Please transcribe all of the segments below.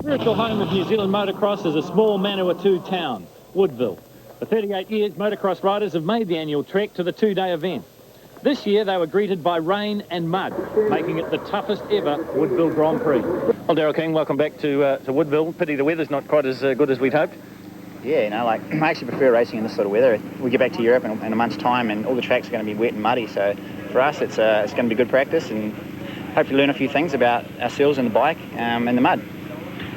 spiritual home of New Zealand motocross is a small Manawatu town, Woodville. For 38 years, motocross riders have made the annual trek to the two-day event. This year, they were greeted by rain and mud, making it the toughest ever Woodville Grand Prix. Well, Daryl King, welcome back to Woodville. Pity the weather's not quite as good as we'd hoped. Yeah, you know, like, I actually prefer racing in this sort of weather. We get back to Europe in a month's time and all the tracks are going to be wet and muddy, so for us it's going to be good practice and hopefully learn a few things about ourselves and the bike and the mud.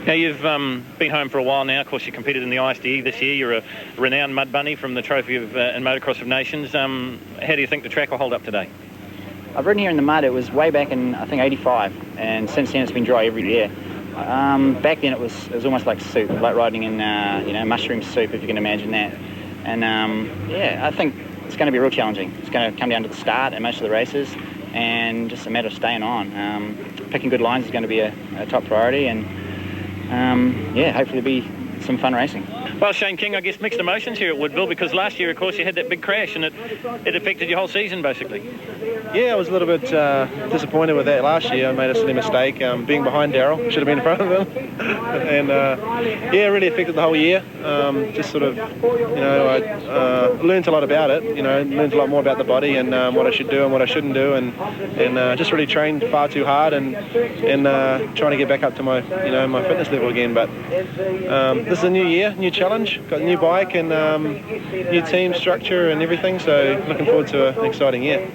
Now, you've been home for a while now. Of course, you competed in the ISDE this year. You're a renowned mud bunny from the Trophy of and Motocross of Nations. How do you think the track will hold up today? I've ridden here in the mud. It was way back in, I think, 85, and since then it's been dry every year. Back then it was almost like soup, like riding in you know, mushroom soup, if you can imagine that. And yeah, I think it's going to be real challenging. It's going to come down to the start and most of the races, and just a matter of staying on. Picking good lines is going to be a top priority, and yeah, hopefully there'll be some fun racing. Well, Shane King, I guess mixed emotions here at Woodville, because last year, of course, you had that big crash and it affected your whole season, basically. Yeah, I was a little bit disappointed with that last year. I made a silly mistake being behind Daryl. Should have been in front of him. And yeah, it really affected the whole year. Just sort of, you know, I learned a lot about it, you know, learned a lot more about the body and what I should do and what I shouldn't do, and just really trained far too hard and trying to get back up to my, you know, my fitness level again. But this is a new year, new challenge. Got a new bike and new team structure and everything, so looking forward to an exciting year.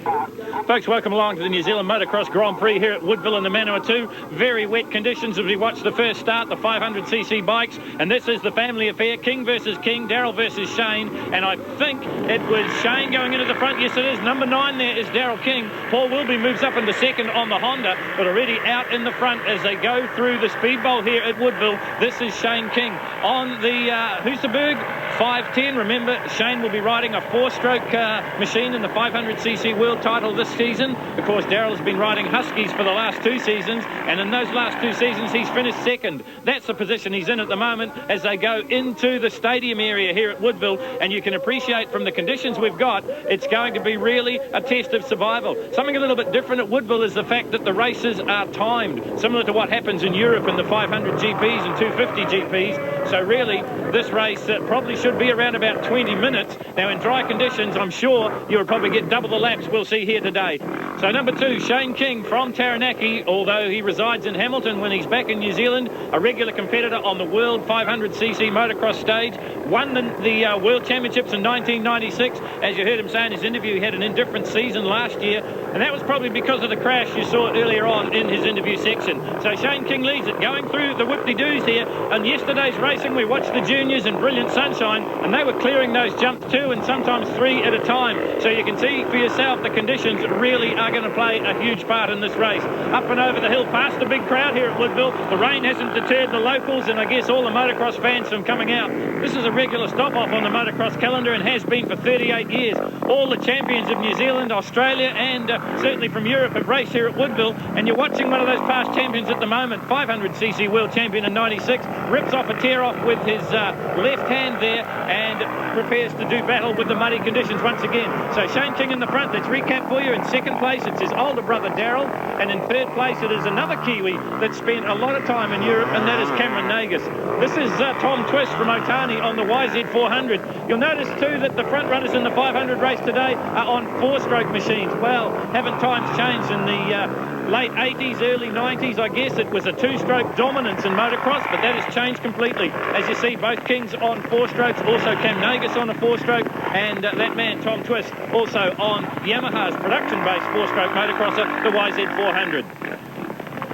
Folks, welcome along to the New Zealand Motocross Grand Prix here at Woodville in the Manawatu. Very wet conditions as we watch the first start, the 500cc bikes, and this is the family affair, King versus King, Daryl versus Shane, and I think it was Shane going into the front. Yes, it is. Number 9 there is Daryl King. Paul Wilby moves up into second on the Honda, but already out in the front as they go through the speed bowl here at Woodville. This is Shane King. On the Husaberg 510, remember, Shane will be riding a 4-stroke machine in the 500cc world title this season. Of course, Daryl's been riding Huskies for the last 2 seasons, and in those last 2 seasons he's finished second. That's the position he's in at the moment as they go into the stadium area here at Woodville, and you can appreciate from the conditions we've got, it's going to be really a test of survival. Something a little bit different at Woodville is the fact that the races are timed, similar to what happens in Europe in the 500 GPs and 250 GPs. So really, this race probably should be around about 20 minutes. Now, in dry conditions, I'm sure you'll probably get double the laps we'll see here today. So number 2, Shane King from Taranaki, although he resides in Hamilton when he's back in New Zealand, a regular competitor on the World 500cc motocross stage, won the World Championships in 1996. As you heard him say in his interview, he had an indifferent season last year, and that was probably because of the crash you saw earlier on in his interview section. So Shane King leads it, going through the whip-de-doos here. And yesterday's racing, we watched the juniors in brilliant sunshine, and they were clearing those jumps 2 and sometimes 3 at a time. So you can see for yourself the conditions really are going to play a huge part in this race. Up and over the hill past the big crowd here at Woodville. The rain hasn't deterred the locals and I guess all the motocross fans from coming out. This is a regular stop-off on the motocross calendar and has been for 38 years. All the champions of New Zealand, Australia and certainly from Europe have raced here at Woodville, and you're watching one of those past champions at the moment, 500cc world champion in 96, rips off a tear-off with his left hand there and prepares to do battle with the muddy conditions once again. So Shane King in the front. Let's recap for you. In second place, it's his older brother Daryl, and in third place it is another Kiwi that spent a lot of time in Europe, and that is Cameron Nagus. This is Tom Twist from Otani on the YZ400. You'll notice too that the front runners in the 500 race today are on 4-stroke machines. Well, haven't times changed? In the late 80s, early 90s, I guess it was a 2-stroke dominance in motocross, but that has changed completely. As you see, both Kings on 4-strokes, also Cam Nagus on a 4-stroke, and that man Tom Twist also on Yamaha's production-based 4-stroke motocrosser, the YZ400.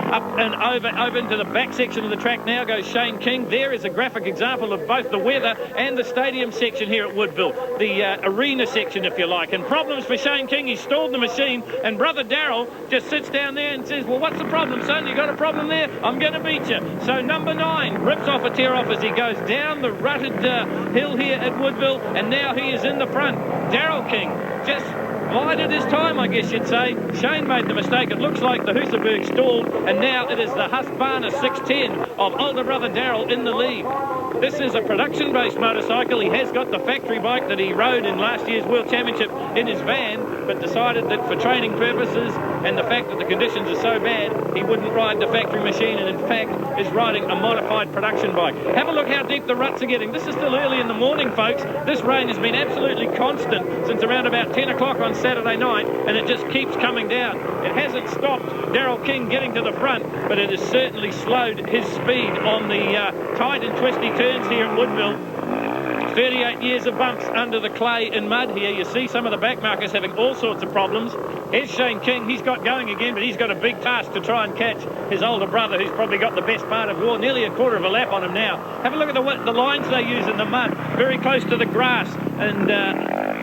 Up and over into the back section of the track now goes Shane King. There is a graphic example of both the weather and the stadium section here at Woodville, the arena section, if you like. And problems for Shane King. He stalled the machine, and brother Daryl just sits down there and says, well, what's the problem, son? You got a problem there? I'm going to beat you. So number 9 rips off a tear-off as he goes down the rutted hill here at Woodville, and now he is in the front. Daryl King just bided his time, I guess you'd say. Shane made the mistake. It looks like the Husaberg stalled, and now it is the Husqvarna 610 of older brother Daryl in the lead. This is a production-based motorcycle. He has got the factory bike that he rode in last year's World Championship in his van, but decided that for training purposes and the fact that the conditions are so bad, he wouldn't ride the factory machine, and in fact is riding a modified production bike. Have a look how deep the ruts are getting. This is still early in the morning, folks. This rain has been absolutely constant since around about 10 o'clock on Saturday night, and it just keeps coming down. It hasn't stopped Daryl King getting to the front, but it has certainly slowed his speed on the tight and twisty turns here at Woodville. 38 years of bumps under the clay and mud here. You see some of the back markers having all sorts of problems. Here's Shane King. He's got going again, but he's got a big task to try and catch his older brother, who's probably got the best part of nearly a quarter of a lap on him now. Have a look at the lines they use in the mud, very close to the grass, and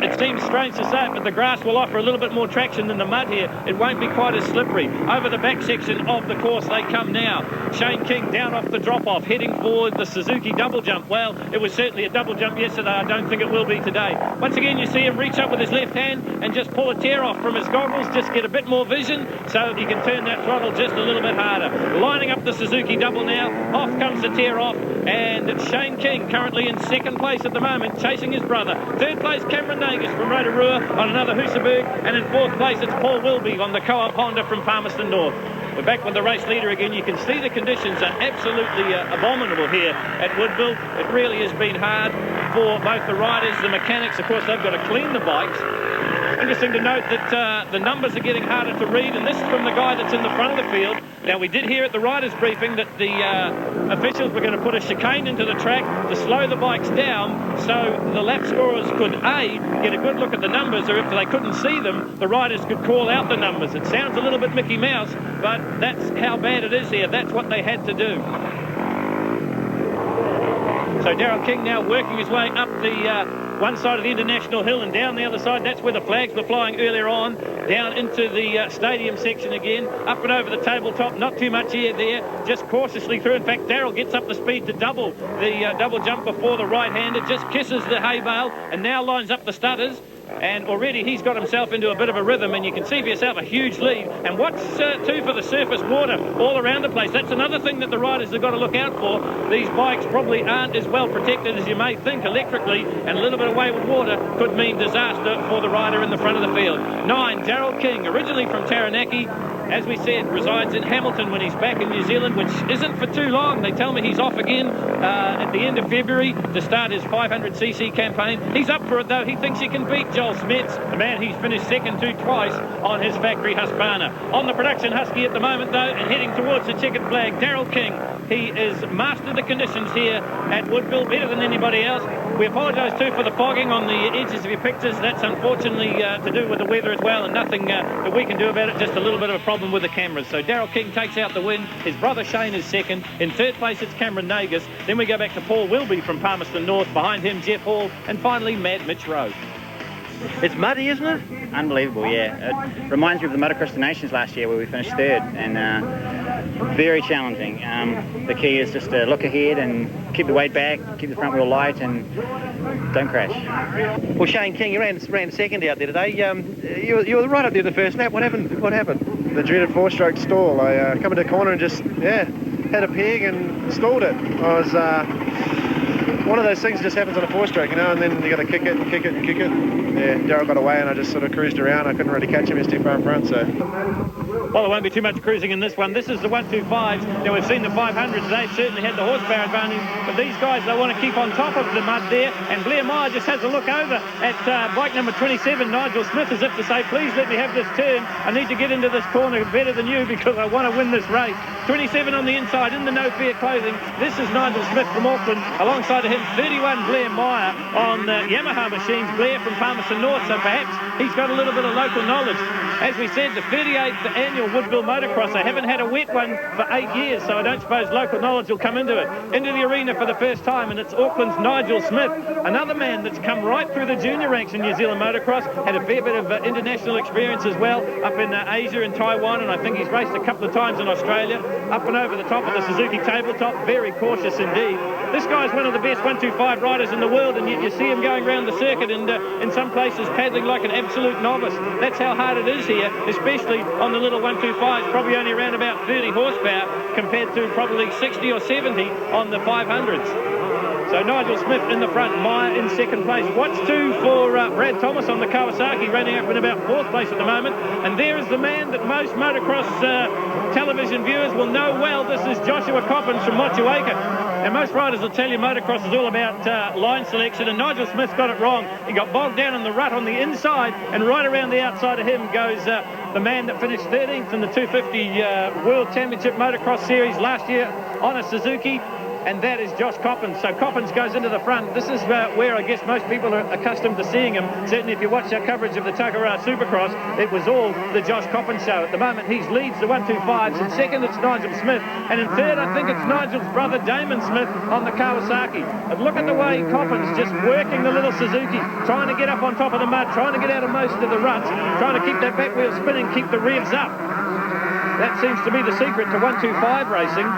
it seems strange to say it, but the grass will offer a little bit more traction than the mud here. It won't be quite as slippery. Over the back section of the course they come now. Shane King down off the drop-off, heading for the Suzuki double jump. Well, it was certainly a double jump yesterday. I don't think it will be today. Once again, you see him reach up with his left hand and just pull a tear off from his goggles, just get a bit more vision so he can turn that throttle just a little bit harder. Lining up the Suzuki double now. Off comes the tear off, and Shane King currently in second place at the moment, chasing his brother. Third place, Cameron Nagus from Rotorua on another Husaberg, and in fourth place it's Paul Wilby on the Co-op Honda from Palmerston North. We're back with the race leader again. You can see the conditions are absolutely abominable here at Woodville. It really has been hard for both the riders, the mechanics. Of course, they've got to clean the bikes. Interesting to note that the numbers are getting harder to read, and this is from the guy that's in the front of the field. Now, we did hear at the riders' briefing that the officials were going to put a chicane into the track to slow the bikes down so the lap scorers could, A, get a good look at the numbers, or if they couldn't see them, the riders could call out the numbers. It sounds a little bit Mickey Mouse, but that's how bad it is here. That's what they had to do. So Daryl King now working his way up the one side of the International Hill and down the other side. That's where the flags were flying earlier on. Down into the stadium section again. Up and over the tabletop. Not too much air there. Just cautiously through. In fact, Daryl gets up the speed to double the double jump before the right-hander. Just kisses the hay bale and now lines up the stutters. And already he's got himself into a bit of a rhythm, and you can see for yourself a huge lead. And what's too for the surface water all around the place. That's another thing that the riders have got to look out for. These bikes probably aren't as well protected as you may think electrically, and a little bit of wayward water could mean disaster for the rider in the front of the field. 9, Daryl King, originally from Taranaki. As we said, resides in Hamilton when he's back in New Zealand, which isn't for too long. They tell me he's off again at the end of February to start his 500cc campaign. He's up for it, though. He thinks he can beat Joel Smets, the man he's finished second to twice on his factory Husqvarna. On the production Husky at the moment, though, and heading towards the checkered flag, Daryl King. He has mastered the conditions here at Woodville better than anybody else. We apologise too for the fogging on the edges of your pictures. That's unfortunately to do with the weather as well, and nothing that we can do about it, just a little bit of a problem with the cameras. So Daryl King takes out the win. His brother Shane is second. In third place it's Cameron Nagus. Then we go back to Paul Wilby from Palmerston North. Behind him Jeff Hall, and finally Mad Mitch Rowe. It's muddy, isn't it? Unbelievable, yeah. It reminds me of the Motocross of the Nations last year where we finished third, and very challenging. The key is just to look ahead and keep the weight back, keep the front wheel light, and don't crash. Well, Shane King, you ran second out there today. You were right up there the first lap. What happened? The dreaded 4-stroke stall. I come into the corner and just, had a peg and stalled it. I was... one of those things just happens on a 4-stroke, you know, and then you got to kick it and kick it and kick it. Yeah, Daryl got away and I just sort of cruised around. I couldn't really catch him, he was too far in front, so... Well, there won't be too much cruising in this one. This is the 125s. Now, we've seen the 500s. They've certainly had the horsepower advantage, but these guys, they want to keep on top of the mud there, and Blair Meyer just has a look over at bike number 27, Nigel Smith, as if to say, please let me have this turn. I need to get into this corner better than you because I want to win this race. 27 on the inside in the no fear clothing. This is Nigel Smith from Auckland. Alongside of him, 31 Blair Meyer on Yamaha machines. Blair from Palmerston North, so perhaps he's got a little bit of local knowledge. As we said, the 38th annual Woodville Motocross. They haven't had a wet one for 8 years, so I don't suppose local knowledge will come into it. Into the arena for the first time, and it's Auckland's Nigel Smith, another man that's come right through the junior ranks in New Zealand motocross, had a fair bit of international experience as well, up in Asia and Taiwan, and I think he's raced a couple of times in Australia, up and over the top of the Suzuki tabletop, very cautious indeed. This guy's one of the best 125 riders in the world, and yet you see him going around the circuit and in some places paddling like an absolute novice. That's how hard it is here, especially on the little 125s, probably only around about 30 horsepower compared to probably 60 or 70 on the 500s. So Nigel Smith in the front, Meyer in second place. What's two for Brad Thomas on the Kawasaki, running up in about fourth place at the moment. And there is the man that most motocross television viewers will know well. This is Joshua Coppins from Motueka. And most riders will tell you motocross is all about line selection, and Nigel Smith got it wrong. He got bogged down in the rut on the inside, and right around the outside of him goes the man that finished 13th in the 250 World Championship Motocross Series last year on a Suzuki, and that is Josh Coppins. So Coppins goes into the front. This is where I guess most people are accustomed to seeing him. Certainly if you watch our coverage of the Takarawa Supercross, it was all the Josh Coppins show. At the moment, he leads the 125s. In second, it's Nigel Smith. And in third, I think it's Nigel's brother, Damon Smith, on the Kawasaki. But look at the way Coppins just working the little Suzuki, trying to get up on top of the mud, trying to get out of most of the ruts, trying to keep that back wheel spinning, keep the revs up. That seems to be the secret to 125 racing.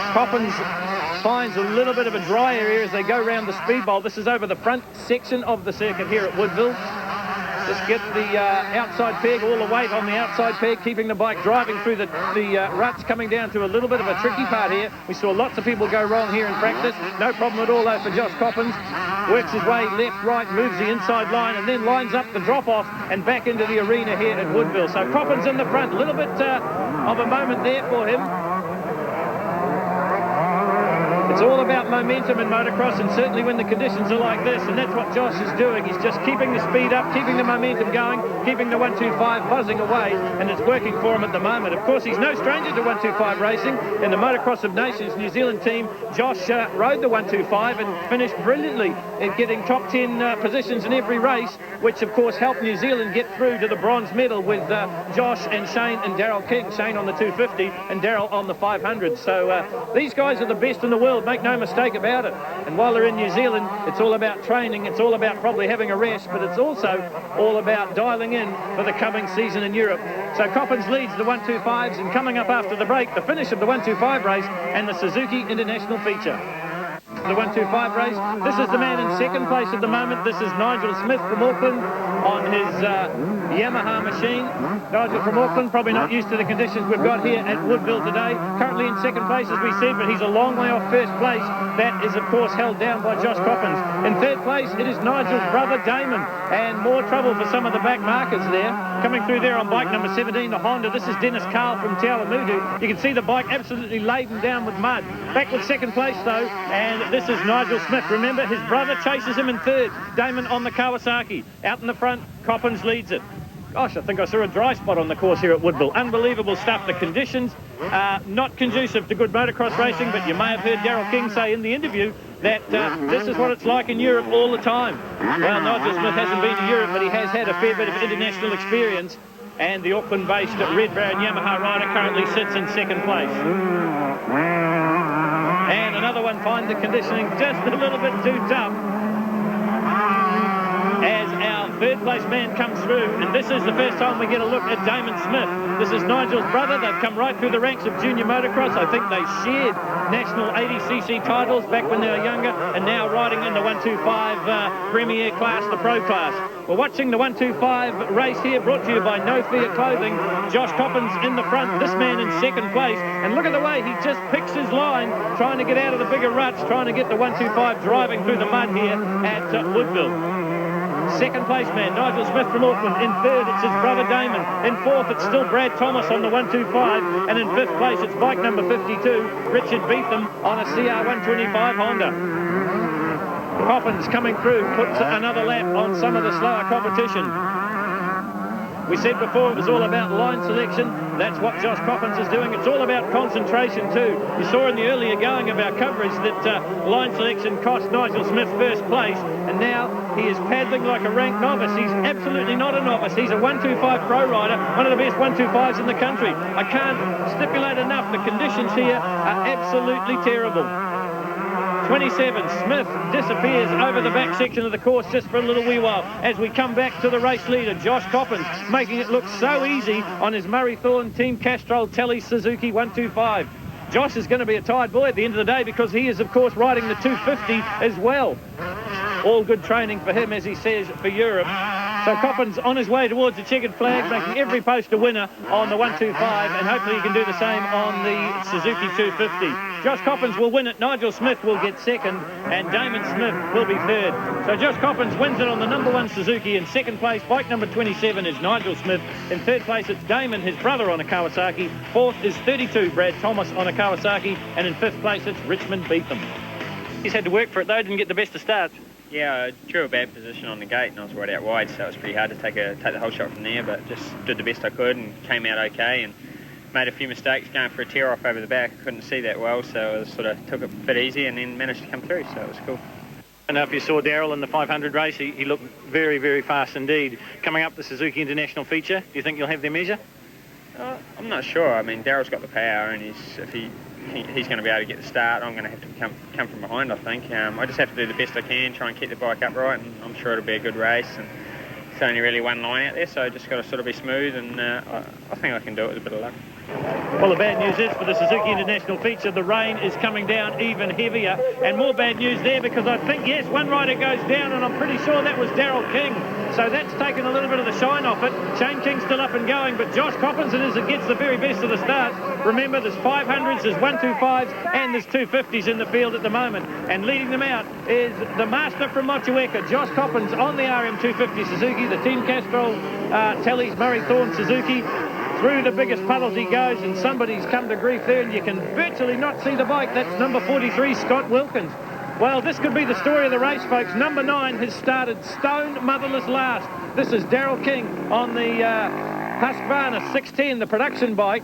Coppins finds a little bit of a dry area as they go round the speed bowl. This is over the front section of the circuit here at Woodville. Just get the outside peg, all the weight on the outside peg, keeping the bike driving through the ruts, coming down to a little bit of a tricky part here. We saw lots of people go wrong here in practice. No problem at all though for Josh Coppins. Works his way left, right, moves the inside line, and then lines up the drop-off and back into the arena here at Woodville. So Coppins in the front, a little bit of a moment there for him. It's all about momentum in motocross, and certainly when the conditions are like this, and that's what Josh is doing. He's just keeping the speed up, keeping the momentum going, keeping the 125 buzzing away, and it's working for him at the moment. Of course, he's no stranger to 125 racing. In the Motocross of Nations New Zealand team, Josh rode the 125 and finished brilliantly in getting top 10 positions in every race, which of course helped New Zealand get through to the bronze medal with Josh and Shane and Daryl King. Shane on the 250 and Daryl on the 500. So these guys are the best in the world. Make no mistake about it. And while they're in New Zealand, it's all about training. It's all about probably having a rest, but it's also all about dialing in for the coming season in Europe. So Coppins leads the 125s, and coming up after the break, the finish of the 125 race and the Suzuki International feature. The 125 race. This is the man in second place at the moment. This is Nigel Smith from Auckland on his Yamaha machine. Nigel from Auckland, probably not used to the conditions we've got here at Woodville today. Currently in second place, as we said, but he's a long way off first place. That is, of course, held down by Josh Coppins. In third place, it is Nigel's brother, Damon, and more trouble for some of the back markers there. Coming through there on bike number 17, the Honda. This is Dennis Carl from Te Awamutu. You can see the bike absolutely laden down with mud. Back with second place, though, and this is Nigel Smith. Remember, his brother chases him in third. Damon on the Kawasaki. Out in the front, Coppins leads it. Gosh, I think I saw a dry spot on the course here at Woodville. Unbelievable stuff. The conditions are not conducive to good motocross racing, but you may have heard Daryl King say in the interview that this is what it's like in Europe all the time. Well, Nigel Smith hasn't been to Europe, but he has had a fair bit of international experience, and the Auckland-based Red Brown Yamaha rider currently sits in second place. And another one finds the conditioning just a little bit too tough as our third place man comes through, and this is the first time we get a look at Damon Smith. This is Nigel's brother. They've come right through the ranks of junior motocross. I think they shared national 80cc titles back when they were younger, and now riding in the 125 Premier class, the Pro class. We're watching the 125 race here, brought to you by No Fear Clothing. Josh Coppins in the front, this man in second place, and look at the way he just picks his line, trying to get out of the bigger ruts, trying to get the 125 driving through the mud here at Woodville. Second place man, Nigel Smith from Auckland. In third, it's his brother Damon. In fourth, it's still Brad Thomas on the 125. And in fifth place, it's bike number 52, Richard Beetham on a CR125 Honda. Coppins coming through, puts another lap on some of the slower competition. We said before it was all about line selection. That's what Josh Coppins is doing. It's all about concentration too. You saw in the earlier going of our coverage that line selection cost Nigel Smith first place, and now he is paddling like a ranked novice. He's absolutely not a novice. He's a 125 pro rider, one of the best 125s in the country. I can't stipulate enough. The conditions here are absolutely terrible. 27, Smith disappears over the back section of the course just for a little wee while as we come back to the race leader, Josh Coppins, making it look so easy on his Murray Thorne Team Castrol Telly Suzuki 125. Josh is going to be a tired boy at the end of the day because he is, of course, riding the 250 as well. All good training for him, as he says, for Europe. So Coppins on his way towards the checkered flag, making every post a winner on the 125, and hopefully he can do the same on the Suzuki 250. Josh Coppins will win it, Nigel Smith will get second, and Damon Smith will be third. So Josh Coppins wins it on the number 1 Suzuki. In second place, bike number 27 is Nigel Smith. In third place, it's Damon, his brother, on a Kawasaki. Fourth is 32, Brad Thomas, on a Kawasaki. And in fifth place, it's Richmond Beetham. He's had to work for it, though, didn't get the best of starts. Yeah, I drew a bad position on the gate and I was right out wide, so it was pretty hard to take the whole shot from there, but just did the best I could and came out okay, and made a few mistakes going for a tear off over the back. I couldn't see that well, so I sort of took it a bit easy and then managed to come through, so it was cool. And if you saw Daryl in the 500 race, he looked very, very fast indeed. Coming up the Suzuki International feature, do you think you'll have their measure? I'm not sure. I mean, Daryl's got the power, and if he's going to be able to get the start, I'm going to have to come from behind, I think. I just have to do the best I can, try and keep the bike upright, and I'm sure it'll be a good race. And it's only really one line out there, so I just got to sort of be smooth, and I think I can do it with a bit of luck. Well, the bad news is for the Suzuki International feature, the rain is coming down even heavier, and more bad news there because I think, yes, one rider goes down, and I'm pretty sure that was Daryl King. So that's taken a little bit of the shine off it. Shane King's still up and going, but Josh Coppins it is that gets the very best of the start. Remember, there's 500s, there's 125s, and there's 250s in the field at the moment. And leading them out is the master from Motueka, Josh Coppins, on the RM250 Suzuki, the Team Castrol Tellys Murray Thorne Suzuki. Through the biggest puddles he goes, and somebody's come to grief there, and you can virtually not see the bike. That's number 43, Scott Wilkins. Well, this could be the story of the race, folks. Number 9 has started stone motherless last. This is Daryl King on the Husqvarna 610, the production bike.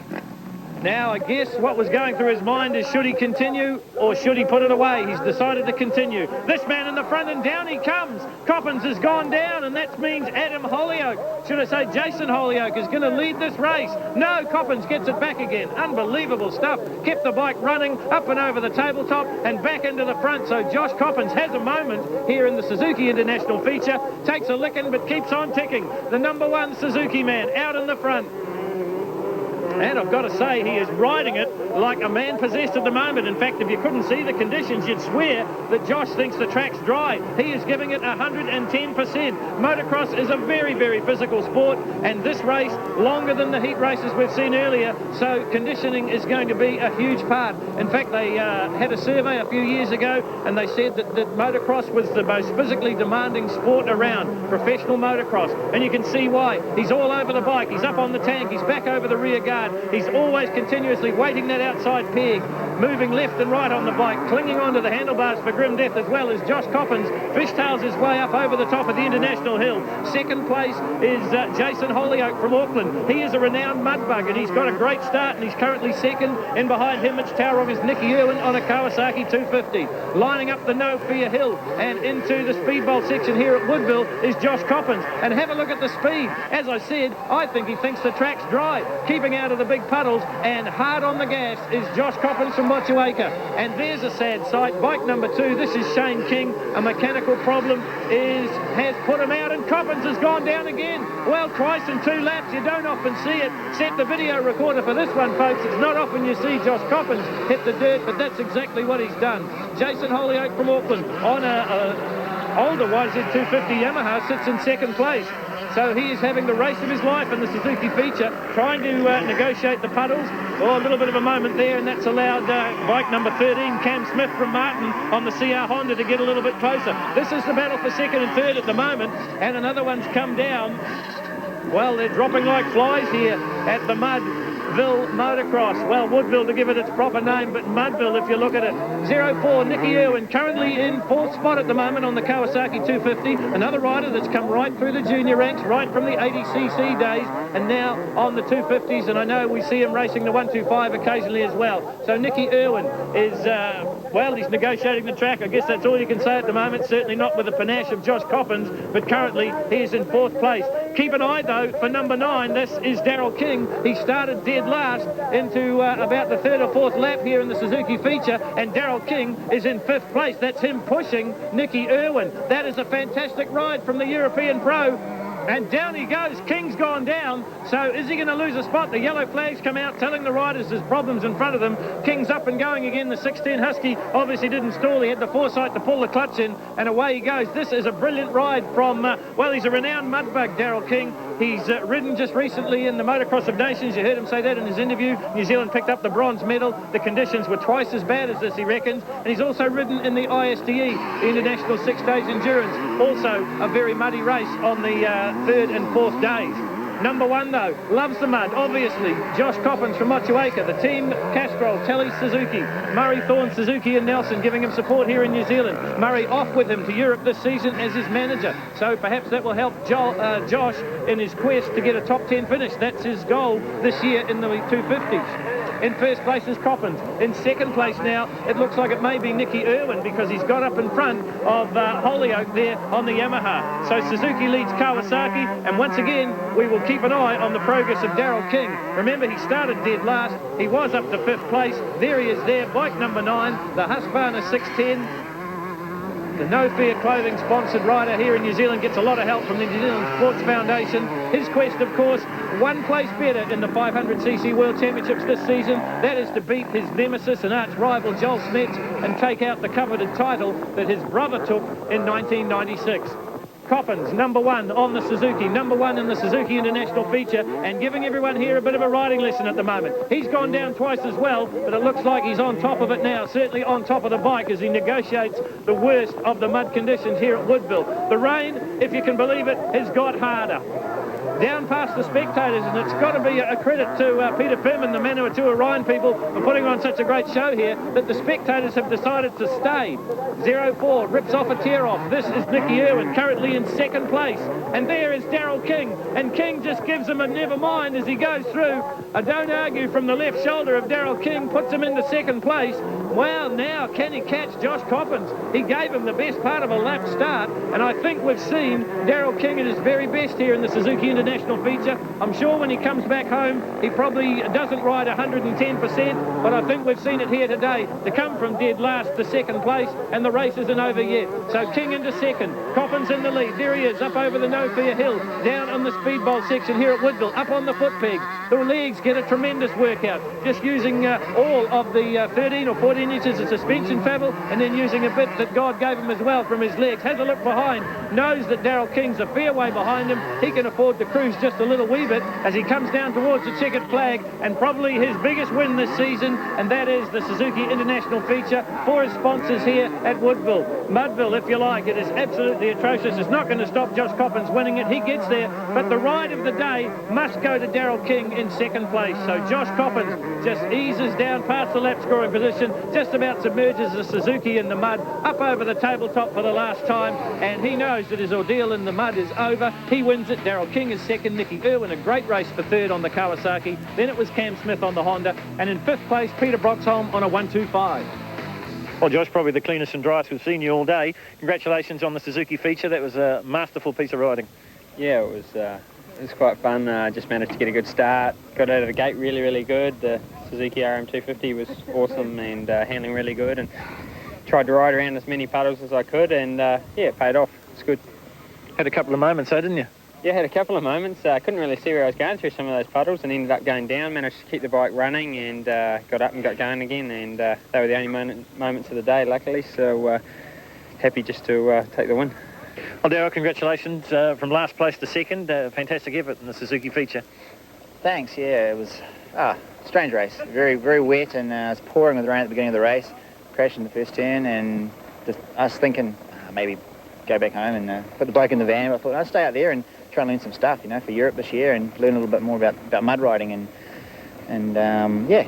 Now, I guess what was going through his mind is should he continue or should he put it away? He's decided to continue. This man in the front, and down he comes. Coppins has gone down, and that means Adam Holyoake, should I say Jason Holyoake, is going to lead this race. No, Coppins gets it back again. Unbelievable stuff. Kept the bike running up and over the tabletop and back into the front. So Josh Coppins has a moment here in the Suzuki International feature. Takes a licking but keeps on ticking. The number 1 Suzuki man out in the front. And I've got to say, he is riding it like a man possessed at the moment. In fact, if you couldn't see the conditions, you'd swear that Josh thinks the track's dry. He is giving it 110%. Motocross is a very, very physical sport, and this race, longer than the heat races we've seen earlier, so conditioning is going to be a huge part. In fact, they had a survey a few years ago, and they said that motocross was the most physically demanding sport around, professional motocross. And you can see why. He's all over the bike, he's up on the tank, he's back over the rear guard. He's always continuously weighting that outside peg, moving left and right on the bike, clinging onto the handlebars for grim death, as well as Josh Coppins fishtails his way up over the top of the International Hill. Second place is Jason Holyoake from Auckland. He is a renowned mudbug, and he's got a great start, and he's currently second. And behind him, it's Taurog's Nicky Irwin on a Kawasaki 250. Lining up the No Fear Hill and into the speedboat section here at Woodville is Josh Coppins. And have a look at the speed. As I said, I think he thinks the track's dry. Keeping out of the big puddles and hard on the gas is Josh Coppins from Motueka. And there's a sad sight. Bike number 2, this is Shane King. A mechanical problem has put him out, and Coppins has gone down again. Well, twice in 2 laps, you don't often see it. Set the video recorder for this one, folks. It's not often you see Josh Coppins hit the dirt, but that's exactly what he's done. Jason Holyoake from Auckland on a older YZ250 Yamaha sits in second place. So he is having the race of his life in the Suzuki feature, trying to negotiate the puddles. Oh, a little bit of a moment there, and that's allowed bike number 13, Cam Smith from Martin, on the CR Honda to get a little bit closer. This is the battle for second and third at the moment, and another one's come down. Well, they're dropping like flies here at the Woodville Motocross. Well, Woodville to give it its proper name, but Mudville if you look at it. 04, Nicky Irwin, currently in 4th spot at the moment on the Kawasaki 250. Another rider that's come right through the junior ranks, right from the 80cc days, and now on the 250s, and I know we see him racing the 125 occasionally as well. So Nicky Irwin is, well, he's negotiating the track. I guess that's all you can say at the moment. Certainly not with the panache of Josh Coppins, but currently he is in 4th place. Keep an eye, though, for number 9. This is Daryl King. He started dead last into about the 3rd or 4th lap here in the Suzuki feature, and Daryl King is in 5th place. That's him pushing Nicky Irwin. That is a fantastic ride from the European Pro. And down he goes. King's gone down. So is he going to lose a spot? The yellow flags come out telling the riders there's problems in front of them. King's up and going again. The 16 Husky obviously didn't stall. He had the foresight to pull the clutch in, and away he goes. This is a brilliant ride from, well, he's a renowned mudbug, Daryl King. He's ridden just recently in the Motocross of Nations. You heard him say that in his interview. New Zealand picked up the bronze medal. The conditions were twice as bad as this, he reckons. And he's also ridden in the ISTE, the International 6 Days Endurance. Also a very muddy race on the 3rd and 4th days. Number 1, though, loves the mud, obviously. Josh Coppins from Motueka, the team Castrol, Telly Suzuki, Murray Thorne, Suzuki and Nelson giving him support here in New Zealand. Murray off with him to Europe this season as his manager. So perhaps that will help Josh in his quest to get a top 10 finish. That's his goal this year in the 250s. In first place is Coppins. In second place now, it looks like it may be Nicky Irwin because he's got up in front of Holyoke there on the Yamaha. So Suzuki leads Kawasaki, and once again, we will keep an eye on the progress of Daryl King. Remember, he started dead last. He was up to 5th place. There he is there, bike number 9, the Husqvarna 610. The No Fear Clothing sponsored rider here in New Zealand gets a lot of help from the New Zealand Sports Foundation. His quest, of course, one place better in the 500cc World Championships this season. That is to beat his nemesis and arch rival Joel Smets and take out the coveted title that his brother took in 1996. Coppins, number 1 on the Suzuki, number 1 in the Suzuki International feature, and giving everyone here a bit of a riding lesson at the moment. He's gone down twice as well, but it looks like he's on top of it now, certainly on top of the bike as he negotiates the worst of the mud conditions here at Woodville. The rain, if you can believe it, has got harder. Down past the spectators, and it's got to be a credit to Peter Pim and the Manawatu Orion people for putting on such a great show here that the spectators have decided to stay. 04 rips off a tear-off. This is Nicky Irwin, currently in second place. And there is Daryl King, and King just gives him a never mind as he goes through. A don't argue from the left shoulder of Daryl King, puts him into second place. Well, now can he catch Josh Coppins? He gave him the best part of a lap start, and I think we've seen Daryl King at his very best here in the Suzuki International feature. I'm sure when he comes back home, he probably doesn't ride 110%, but I think we've seen it here today, to come from dead last to second place, and the race isn't over yet. So King into second, Coppins in the lead. There he is, up over the No Fear Hill, down on the speedboat section here at Woodville, up on the foot pegs. The legs get a tremendous workout, just using all of the 13 or 14 inches of suspension travel, and then using a bit that God gave him as well from his legs. Has a look behind, knows that Daryl King's a fair way behind him. He can afford to cruise just a little wee bit as he comes down towards the checkered flag, and probably his biggest win this season, and that is the Suzuki International feature for his sponsors here at Woodville. Mudville, if you like. It is absolutely atrocious. It's not going to stop Josh Coppins winning it. He gets there, but the ride of the day must go to Daryl King in second place. So Josh Coppins just eases down past the lap scoring position, just about submerges the Suzuki in the mud, up over the tabletop for the last time, and he knows that his ordeal in the mud is over. He wins it. Daryl King is second. Nicky Irwin, a great race for third on the Kawasaki. Then it was Cam Smith on the Honda, and in fifth place, Peter Broxholm on a 125. Well, Josh, probably the cleanest and driest we've seen you all day. Congratulations on the Suzuki feature. That was a masterful piece of riding. Yeah, it was quite fun. Just managed to get a good start. Got out of the gate really, really good. The Suzuki RM250 was awesome and handling really good, and tried to ride around as many puddles as I could, and yeah, it paid off. It's good. Had a couple of moments, though, didn't you? Yeah, had a couple of moments. Couldn't really see where I was going through some of those puddles, and ended up going down. Managed to keep the bike running, and got up and got going again, and they were the only moments of the day, luckily, so happy just to take the win. Well, Daryl, congratulations from last place to second. Fantastic effort in the Suzuki feature. Thanks, yeah, it was a strange race. Very, very wet, and it was pouring with rain at the beginning of the race. Crashed in the first turn, and just, I was thinking maybe go back home and put the bike in the van. But I thought I'd stay out there and try and learn some stuff, you know, for Europe this year, and learn a little bit more about mud riding, and yeah,